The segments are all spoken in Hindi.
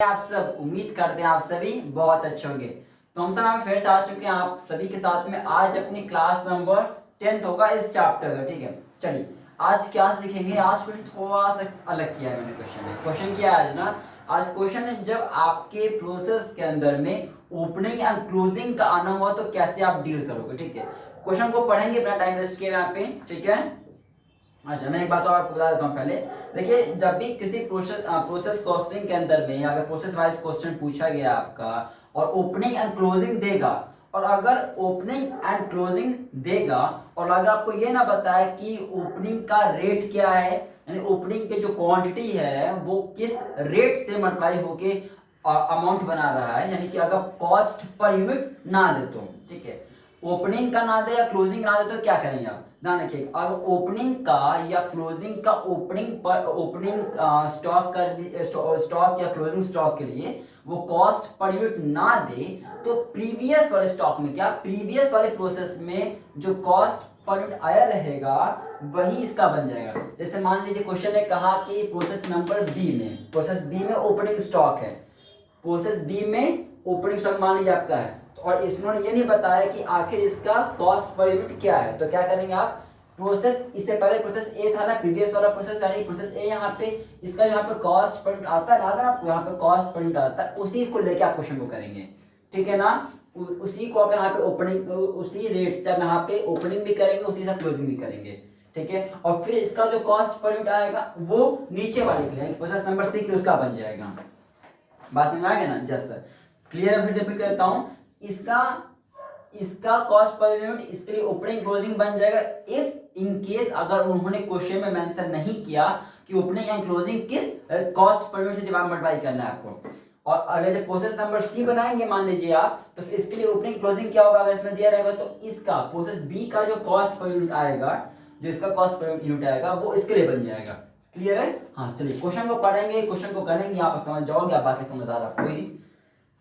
आप सब? उम्मीद करते हैं आप सभी बहुत अच्छे होंगे। तो हम सब फिर से आ चुके हैं आप सभी के साथ में। आज अपनी क्लास नंबर 10th होगा इस चैप्टर का, ठीक है। चलिए आज क्या सीखेंगे। आज क्वेश्चन थोड़ा सा अलग किया है मैंने। क्वेश्चन क्या है आज ना, आज क्वेश्चन है जब आपके प्रोसेस के अंदर में ओपनिंग एंड क्लोजिंग का आना हुआ तो कैसे आप डील करोगे, ठीक है। क्वेश्चन को पढ़ेंगे अपना टाइम वेस्ट किए यहाँ पे, ठीक है। अच्छा मैं एक बात और आपको बता देता हूँ पहले। देखिए जब भी किसी प्रोसेस कॉस्टिंग के अंदर में अगर प्रोसेस वाइज क्वेश्चन पूछा गया आपका और ओपनिंग एंड क्लोजिंग देगा, और अगर ओपनिंग एंड क्लोजिंग देगा और अगर आपको ये ना बताए कि ओपनिंग का रेट क्या है, यानी ओपनिंग के जो क्वांटिटी है वो किस रेट से मल्टीप्लाई होके अमाउंट बना रहा है, यानी कि अगर कॉस्ट पर यूनिट ना दे तो, ठीक है। ओपनिंग का ना दे या क्लोजिंग ना दे तो क्या करेंगे आप, ध्यान रखिएगा। अगर ओपनिंग का या क्लोजिंग का ओपनिंग स्टॉक या क्लोजिंग स्टॉक के लिए वो कॉस्ट पर यूनिट ना दे तो प्रीवियस वाले स्टॉक में क्या, प्रीवियस वाले प्रोसेस में जो कॉस्ट पर यूनिट आया रहेगा वही इसका बन जाएगा। जैसे मान लीजिए क्वेश्चन ने कहा कि प्रोसेस बी में ओपनिंग स्टॉक है, प्रोसेस बी में ओपनिंग स्टॉक मान लीजिए आपका है, और इसमें ये नहीं बताया कि आखिर इसका कॉस्ट पर यूनिट क्या है, तो क्या करेंगे आप, प्रोसेस इससे पहले प्रोसेस ए था ना, प्रीवियस वाला प्रोसेस, यानी प्रोसेस ए यहाँ पे इसका यहाँ पे कॉस्ट पर यूनिट आता है ना, आपको यहाँ पे कॉस्ट पर यूनिट आता है, उसी को लेके आप क्वेश्चन को करेंगे, ठीक है ना। उसी को आप यहाँ पे ओपनिंग, उसी रेट से आप यहाँ पे ओपनिंग भी करेंगे, उसी से क्लोजिंग भी करेंगे, ठीक है। और फिर इसका जो कॉस्ट पर यूनिट आएगा वो नीचे वाले के लिए प्रोसेस नंबर सी के उसका बन जाएगा। बात समझ आ गया ना, जस्ट क्लियर है। फिर से रिपीट करता हूं, इसका कॉस्ट पर यूनिट इसके लिए ओपनिंग क्लोजिंग बन जाएगा इफ इन केस अगर उन्होंने क्वेश्चन में मेंशन नहीं किया कि ओपनिंग एंड क्लोजिंग किस कॉस्ट पर यूनिट से डिवाइड मल्टीप्लाई करना है आपको। और अगर जब प्रोसेस नंबर सी बनाएंगे मान लीजिए आप, तो फिर इसके लिए ओपनिंग क्लोजिंग क्या होगा, अगर इसमें दिया रहेगा तो इसका प्रोसेस बी का जो कॉस्ट पर यूनिट आएगा, जो इसका कॉस्ट पर यूनिट आएगा वो इसके लिए बन जाएगा। क्लियर है। हाँ चलिए क्वेश्चन को पढ़ेंगे, क्वेश्चन को करेंगे, यहाँ पर समझ जाओगे आप, बाकी समझ आ रहा कोई।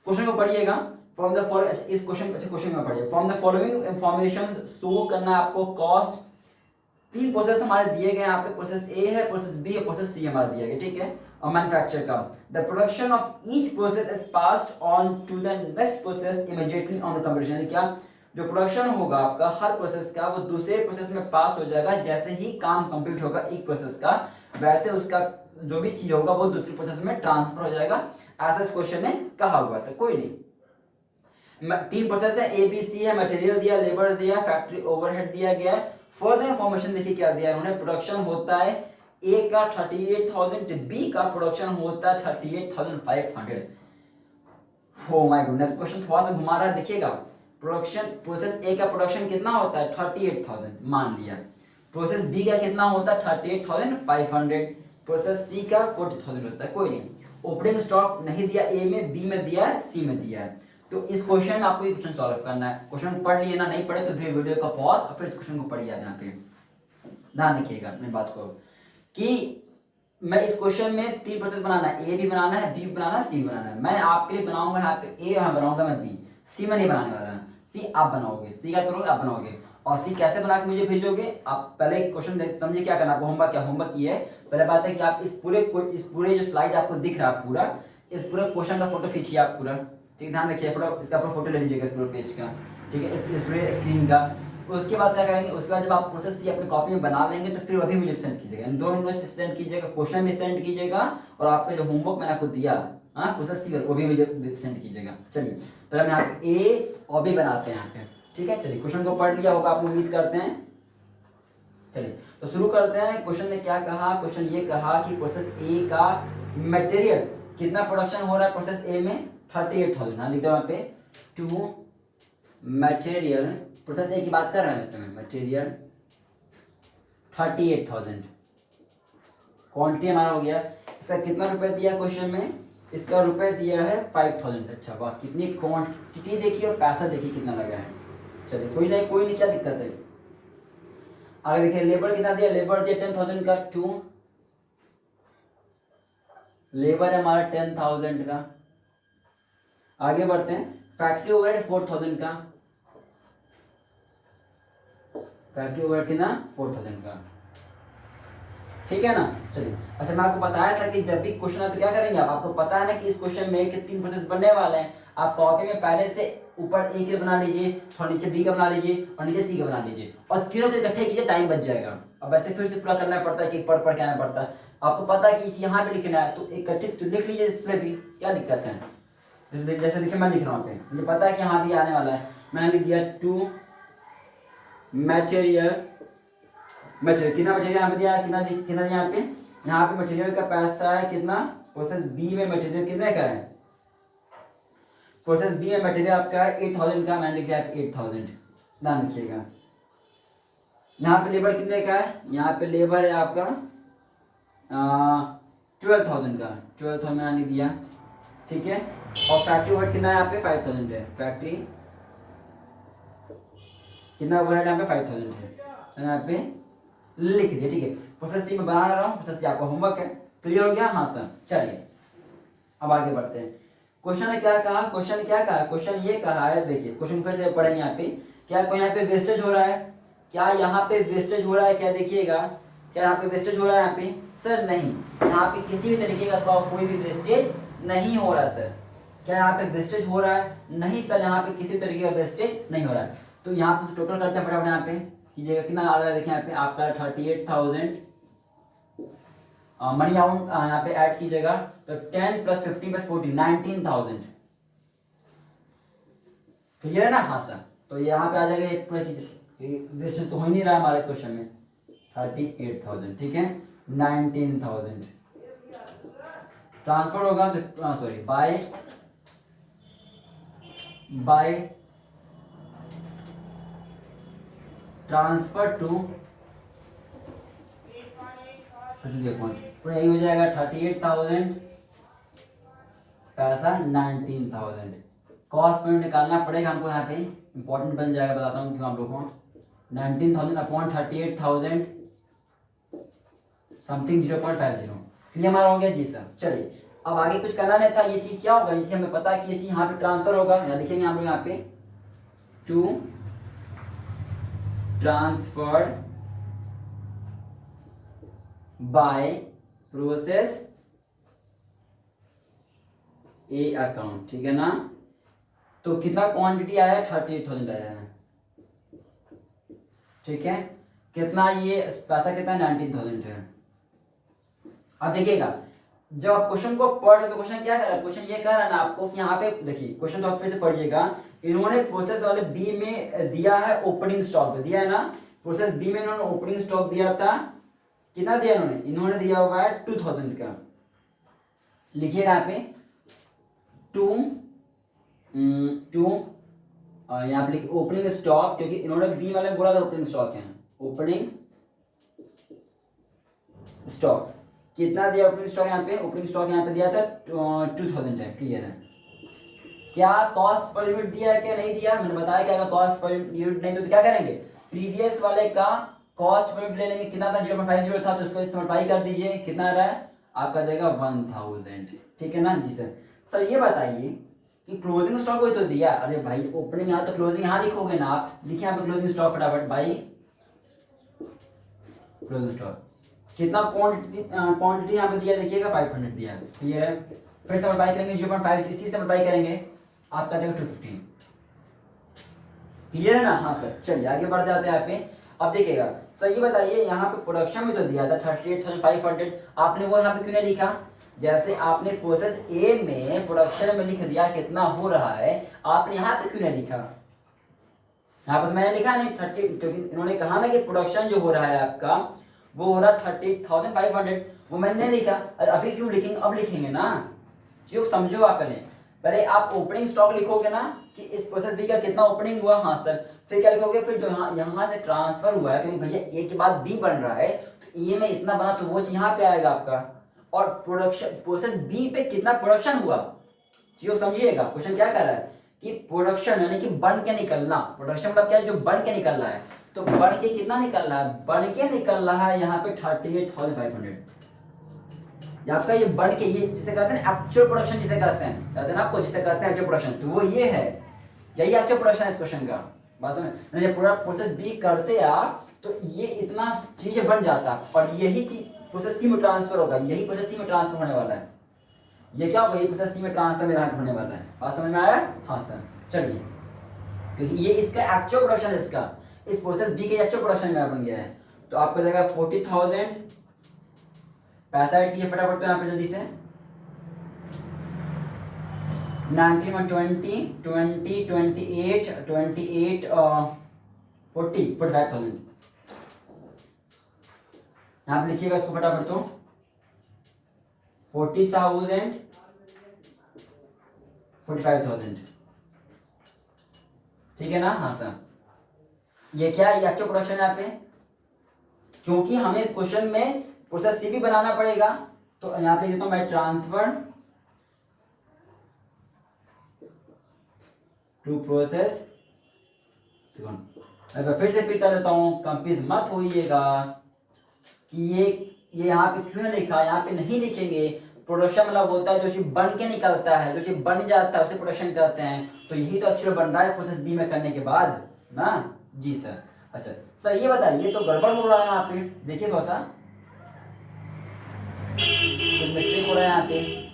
क्वेश्चन को पढ़िएगा। फ्रॉम द फॉलोइंग, इस क्वेश्चन में पढ़िए, from the following information show करना है आपको कॉस्ट। तीन प्रोसेस हमारे दिए गए यहाँ पे, प्रोसेस ए है, प्रोसेस बी है, प्रोसेस सी हमारा दिया गया, ठीक है। और मैन्युफैक्चर का the production of each process is passed on to the next process immediately on the completion, यानी क्या, जो प्रोडक्शन होगा आपका हर प्रोसेस का वो दूसरे प्रोसेस में पास हो जाएगा, जैसे ही काम कंप्लीट होगा एक प्रोसेस का वैसे उसका जो भी चीज होगा वो दूसरी प्रोसेस में ट्रांसफर हो जाएगा। ऐसा इस क्वेश्चन ने कहा हुआ था, कोई नहीं। तीन प्रोसेस है, ए बी सी है, मटेरियल दिया, लेबर दिया, फैक्ट्री ओवरहेड दिया गया है। फर्दर इंफॉर्मेशन देखिए क्या दिया है उन्होंने, प्रोडक्शन होता है ए का 38,000, बी का प्रोडक्शन होता है 38,500। ओ माय गुडनेस, क्वेश्चन थोड़ा सा घुमा रहा है, देखिएगा। प्रोडक्शन, प्रोसेस ए का प्रोडक्शन कितना होता है 38,000 मान लिया, प्रोसेस बी का कितना होता है 38,500, प्रोसेस सी का 40,000 होता है, कोई नहीं। ओपनिंग स्टॉक नहीं दिया ए में, बी में दिया है, सी में दिया है। तो इस क्वेश्चन आपको ये क्वेश्चन सॉल्व करना है। क्वेश्चन पढ़ लिए ना, नहीं पढ़े तो फिर वीडियो का पॉज और फिर इस क्वेश्चन को पढ़िए। यहाँ पे ध्यान रखिएगा अपनी बात को कि मैं इस क्वेश्चन में तीन प्रोसेस बनाना है, ए भी बनाना है, बी बनाना है, सी बनाना है। मैं आपके लिए बनाऊंगा यहाँ पे ए, यहाँ बनाऊंगा मैं बी, सी में नहीं बनाने वाला है। सी आप बनाओगे, सी का करोगे आप बनाओगे, और सी कैसे बना के मुझे भेजोगे आप। पहले क्वेश्चन समझिए क्या करना, आपको होमवर्क क्या, होमवर्क ये है, पहले बात है कि आप इस पूरे जो स्लाइड आपको दिख रहा है पूरा, इस पूरे क्वेश्चन का फोटो खींचिए आप पूरा, ठीक, ध्यान रखिए पूरा इसका पूरा फोटो ले लीजिएगा इस पूरे पेज का, ठीक है, इस पूरे स्क्रीन का। उसके बाद क्या करेंगे, उसके बाद जब आप प्रोसेस सी अपनी कॉपी में बना लेंगे तो फिर अभी मुझे सेंड कीजिएगा, इन दोनों से सेंड कीजिएगा, क्वेश्चन भी सेंड कीजिएगा और आपका जो होमवर्क मैंने आपको दिया हाँ प्रोसेस सी वो भी मुझे सेंड कीजिएगा। चलिए पहले हम यहाँ पे ए और बी बनाते हैं यहाँ पे, ठीक है। चलिए क्वेश्चन को पढ़ लिया होगा आप, उम्मीद करते हैं। चलिए तो शुरू करते हैं। क्वेश्चन ने क्या कहा, क्वेश्चन ये कहा कि प्रोसेस ए का मटेरियल कितना प्रोडक्शन हो रहा है प्रोसेस ए में 38,000, लिख दो यहाँ पे टू मटेरियल, प्रोसेस ए की बात कर रहे हैं इस समय, मटेरियल 38,000, क्वांटिटी हमारा हो गया। इसका कितना रुपए दिया क्वेश्चन में, इसका रुपए दिया है 5,000। अच्छा वाह, कितनी क्वांटिटी देखिए और पैसा देखिए कितना लगा है। चलिए कोई नहीं क्या दिक्कत है। आगे देखिए लेबर कितना दिया, लेबर दिया 10,000 का, टू लेबर है हमारा 10,000 का। आगे बढ़ते हैं, फैक्ट्री ओवरहेड 4,000 का, फैक्ट्री ओवरहेड कितना 4,000 का। ठीक है ना। चलिए, अच्छा मैं आपको बताया था कि जब भी क्वेश्चन है तो क्या करेंगे आप, आपको पता है ना कि इस क्वेश्चन में कि 3 प्रोसेस बनने वाले हैं। आप कॉपी में पहले से ऊपर ए का बना लीजिए, थोड़ा नीचे बी का बना लीजिए और नीचे सी का बना लीजिए और तीनों को इकट्ठे कीजिए, टाइम बच जाएगा। अब वैसे फिर से पूरा करना पड़ता है कि पढ़ के आना पड़ता है। आपको पता है कि यहाँ पे लिखना है तो इकट्ठे तो लिख लीजिए, इसमें भी क्या दिक्कत है। जैसे देखिए मैं लिख रहा हूँ पे, मुझे पता है कि यहाँ भी आने वाला है। मैंने लिख दिया टू मटेरियल कितना मटेरियल यहाँ पे दिया है, कितना यहाँ पे, यहाँ पे मटेरियल का पैसा है कितना, प्रोसेस बी में मटेरियल कितने का है, प्रोसेस बी में मटेरियल आपका है 8000 का। मैंने लिख दिया 8000, ध्यान रखिएगा। यहाँ पे लेबर कितने का है, यहाँ पे लेबर है आपका 12,000 का, 12,000 मैंने दिया, ठीक है। और फैक्ट्री ओवरहेड कितना है यहाँ पे 5000 है, फैक्ट्री कितना ओवरहेड यहाँ पे 5000 है, यहाँ पे लिख दिया, ठीक है। प्रोसेस सी में बना रहा हूँ, प्रोसेस सी आपका होमवर्क है। क्लियर हो गया, हाँ सर। चलिए अब आगे बढ़ते हैं। क्वेश्चन ने क्या कहा, क्वेश्चन ये कहा है, देखिए क्वेश्चन फिर से पढ़ेंगे। यहाँ पे क्या कोई यहाँ पे वेस्टेज हो रहा है, क्या यहाँ पे वेस्टेज हो रहा है, क्या देखिएगा, क्या यहाँ पे वेस्टेज हो रहा है, यहाँ पे सर नहीं, यहाँ पे किसी भी तरीके का कोई भी वेस्टेज नहीं हो रहा सर। क्या यहाँ पे वेस्टेज हो रहा है, नहीं सर, यहाँ पे किसी तरीके का वेस्टेज नहीं हो रहा है। तो यहाँ पे टोटल करते हैं फटाफट, यहाँ पे कीजिएगा कितना आ रहा है, देखिए यहाँ पे आपका 38,000 मनी अमाउंट यहाँ पे ऐड कीजिएगा, तो 10 + 15 + 40 19,000। क्लियर है ना, हाँ सर। तो यहाँ पे आ जाएगा एक पूरा चीज, वेस्टेज तो हो ही नहीं रहा है हमारे क्वेश्चन में, 38,000, ठीक है। 19,000 ट्रांसफर होगा तो सॉरी बाय ट्रांसफर टू पूरा यही हो जाएगा 38,000 पैसा 19,000। कॉस्ट पॉइंट निकालना पड़ेगा हमको, यहाँ पे इंपॉर्टेंट बन जाएगा, बताता हूँ क्यों आप लोगों को। 19,000 अपॉन 38,000 समथिंग 0.50। क्लियर हमारा हो गया जी सर। चलिए अब आगे कुछ करना नहीं था, ये चीज क्या होगा, जिसे हमें पता है कि ये चीज यहाँ पे ट्रांसफर होगा, यहाँ लिखेंगे हम लोग यहाँ पे to transfer by process A account, ठीक है ना। तो कितना क्वांटिटी आया, 38,000 आया है, ठीक है। कितना ये पैसा कितना 19,000 है। अब देखिएगा जब आप क्वेश्चन को पढ़ रहे तो क्वेश्चन क्या कर रहा है, क्वेश्चन ये कह रहा है ना आपको कि यहाँ पे देखिए क्वेश्चन तो आप फिर से पढ़िएगा। इन्होंने प्रोसेस वाले बी में दिया है ओपनिंग स्टॉक दिया है ना, प्रोसेस बी में इन्होंने ओपनिंग स्टॉक दिया था, कितना दिया इन्होंने दिया हुआ है 2000 का। लिखिएगा यहाँ पे टू यहाँ पे लिखिए ओपनिंग स्टॉक, क्योंकि इन्होंने बी वाले बोला था ओपनिंग स्टॉक है, ओपनिंग स्टॉक कितना दिया ओपनिंग स्टॉक, यहाँ पे ओपनिंग स्टॉक यहाँ पे दिया था 2000 है। क्लियर है। क्या कॉस्ट पर यूनिट दिया है क्या नहीं दिया, मैंने बताया कि अगर कॉस्ट पर यूनिट नहीं तो क्या करेंगे, प्रीवियस वाले का कॉस्ट पर यूनिट ले लेंगे, कितना था 0.50 था, तो इसको सिंपलीफाई कर दीजिए, कितना आ रहा है आपका देगा 1000, ठीक है ना जी सर। सर ये बताइए कि क्लोजिंग स्टॉक कोई तो दिया, अरे भाई ओपनिंग यहाँ तो क्लोजिंग यहाँ लिखोगे ना आप, लिखिए यहाँ पे क्लोजिंग स्टॉक फटाफट भाई, क्लोजिंग स्टॉक कितना क्वांटिटी यहाँ पे दिया देखिएगा 500 दिया है। क्लियर है। फिर से मल्टीप्लाई करेंगे 0.5 इसी से मल्टीप्लाई करेंगे आपका देगा 250। क्लियर है ना, हाँ सर। चलिए आगे बढ़ जाते हैं यहाँ पे। अब देखिएगा सर ये बताइए यहाँ पे प्रोडक्शन में तो दिया था 38,500, आपने वो यहाँ पे क्यों नहीं लिखा, जैसे आपने प्रोसेस ए में प्रोडक्शन में लिख दिया कितना हो रहा है, आपने यहाँ पे क्यों नहीं लिखा, यहाँ पर तो मैंने लिखा नहीं 30, क्योंकि इन्होंने कहा ना कि प्रोडक्शन जो हो रहा है आपका वो हो रहा 38,500, वो मैंने नहीं लिखा। अरे अभी क्यों लिखेंगे, अब लिखेंगे ना, जो समझो आप पहले आप ओपनिंग स्टॉक लिखोगे ना कि इस प्रोसेस बी का कितना ओपनिंग हुआ, हाँ सर। फिर क्या लिखोगे, फिर जो यहाँ से ट्रांसफर हुआ है, क्योंकि भैया ए के बाद बी बन रहा है तो ए में इतना बना तो वो चीज यहाँ पे आएगा आपका, और प्रोडक्शन प्रोसेस बी पे कितना प्रोडक्शन हुआ, जो समझिएगा क्वेश्चन क्या कर रहा है कि प्रोडक्शन यानी कि बन के निकलना, प्रोडक्शन मतलब क्या है, जो बन के निकल रहा है, तो बन के कितना निकल रहा है, बन के निकल रहा है यहाँ पे 38,500। आपका ये बन के, ये जिसे कहते हैं एक्चुअल प्रोडक्शन, जिसे कहते हैं आपको, जिसे कहते हैं एक्चुअल प्रोडक्शन, तो वो ये है, यही एक्चुअल प्रोडक्शन है इस क्वेश्चन का। बात समझ, जब पूरा प्रोसेस बी करते आप तो ये इतना चीजें बन जाता, और यही चीज प्रोसेस सी में ट्रांसफर होगा, यही प्रोसेस सी में ट्रांसफर होने वाला है। ये क्या होगा, ये प्रोसेस सी में ट्रांसफर मेरा होने वाला है। बात समझ में आया? हाँ सर, चलिए, क्योंकि ये इसका एक्चुअल प्रोडक्शन है, इसका इस प्रोसेस बी के एक्चुअल प्रोडक्शन में बन गया है। तो आपको जाएगा 40,000, पैसा ऐड कीजिए फटाफट तो यहाँ पे जल्दी से, 19 1 20 20 28 28 40 45,000 यहाँ पे लिखिएगा इसको फटाफट तो 40,000 45,000, ठीक है ना? हाँ सर, ये क्या है, ये एक्चुअल प्रोडक्शन है यहाँ पे, क्योंकि हमें इस क्वेश्चन में प्रोसेस सी भी बनाना पड़ेगा। तो यहाँ पे लिख देता हूं मैं, ट्रांसफर टू प्रोसेस। फिर से रिपीट कर देता हूं, कंफ्यूज मत होइएगा कि ये यहाँ पे क्यों नहीं लिखा, यहाँ पे नहीं लिखेंगे। प्रोडक्शन मतलब होता है जो चीज बन के निकलता है, जो चीज बन जाता है उसे प्रोडक्शन कहते हैं। तो यही तो एक्चुअली बन रहा है प्रोसेस बी में करने के बाद ना। जी सर। अच्छा सर, ये बताइए तो गड़बड़ हो रहा है यहाँ पे, देखिए थोड़ा सा मिस्टेक हो रहा है यहाँ पे।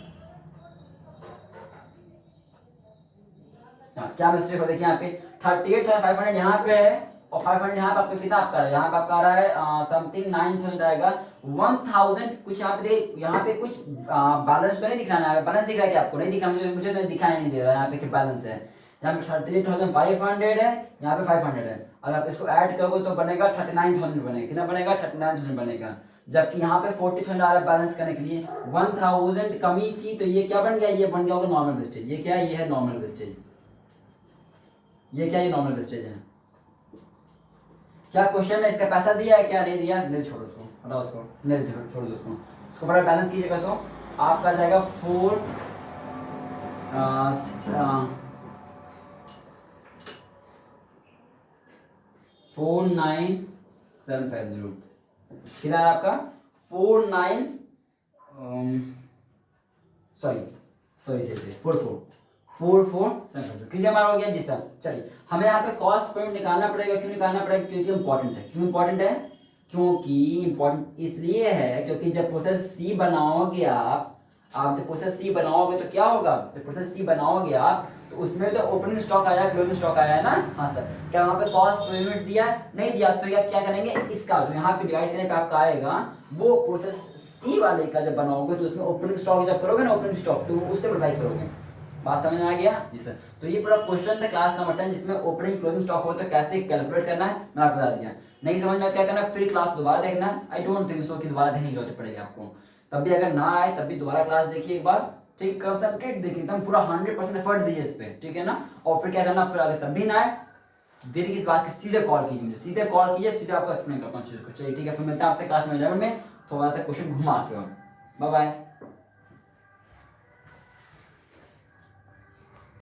क्या मिस्टेक हो, देखिए यहाँ पे 38,500 यहाँ पे है और 500 यहाँ पे आपको कितना आपका है, यहाँ पे आपका आ रहा है समथिंग 9,000 आएगा, 1,000 कुछ यहाँ पे यहाँ पे कुछ बैलेंस तो नहीं दिख रहा है, बैलेंस दिख रहा है क्या आपको? नहीं दिख रहा, मुझे तो दिखाई नहीं दे रहा है यहाँ पे कि बैलेंस है। यहाँ पे 38,500 है, यहाँ पे 500 है। अगर आप इसको ऐड करोगे तो बनेगा 39,000 बनेगा, कितना बनेगा? 39,000 बनेगा। जबकि यहाँ पे 40,000 आ रहा है बैलेंस करने के लिए, 1,000 कमी थी, तो ये क्या बन गया? ये बन गया होगा नॉर्मल वेस्टेज। ये क्या है? ये है नॉर्मल वेस्टेज। ये क्या? ये नॉर्मल वेस्टेज है। क्या क्वेश्चन में इसका पैसा दिया है, क्या नहीं दिया? नहीं, छोड़ो उसको, हटाओ उसको, नहीं छोड़ दो उसको। उसको बड़ा बैलेंस कीजिएगा तो आपका जाएगा 49750, कितना है आपका? 49 44,750, क्लियर मार हो गया? जी सर। चलिए, हमें यहाँ पे कॉस्ट पॉइंट निकालना पड़ेगा। क्यों निकालना पड़ेगा? क्योंकि इंपॉर्टेंट है। क्यों इंपॉर्टेंट है? क्योंकि इंपॉर्टेंट इसलिए है क्योंकि जब प्रोसेस सी बनाओगे आप जब प्रोसेस सी बनाओगे तो क्या होगा? जब प्रोसेस सी बनाओगे आप तो उसमें तो ओपनिंग स्टॉक आया, क्लोजिंग स्टॉक आया है ना। हाँ सर, क्या वहाँ पे कॉस्ट पर यूनिट दिया? नहीं दिया। तो फिर क्या करेंगे? इसका जो यहाँ पे डिवाइड करने पे आपका आएगा वो प्रोसेस सी वाले का जब बनाओगे तो उसमें ओपनिंग स्टॉक जब करोगे ना, ओपनिंग स्टॉक, तो उससे मल्टीप्लाई करोगे। बात समझ में आ गया? जी सर। तो ये पूरा क्वेश्चन था क्लास नंबर 10 जिसमें ओपनिंग क्लोजिंग स्टॉक होता है, कैसे कैलकुलेट करना है मैं आपको बता दिया। नहीं समझ में क्या करना, फिर क्लास दोबारा देखना। आई डोंट थिंक सो कि दोबारा देखने की जरूरत पड़ेगी आपको। तब भी अगर ना आए तब भी दोबारा क्लास देखिए एक बार, ठीक, कंसंट्रेट देखिए, एकदम पूरा 100% एफर्ट दीजिए इस पे, ठीक है ना। और फिर क्या करना, फिर अगर तब भी ना आए देरी की इस बात की सीधे कॉल कीजिए मुझे, सीधे कॉल कीजिए, सीधे आपको एक्सप्लेन करता हूँ चीज को। चलिए ठीक है, फिर मिलते हैं आपसे क्लास में 11 में थोड़ा सा क्वेश्चन घुमा के। Bye bye.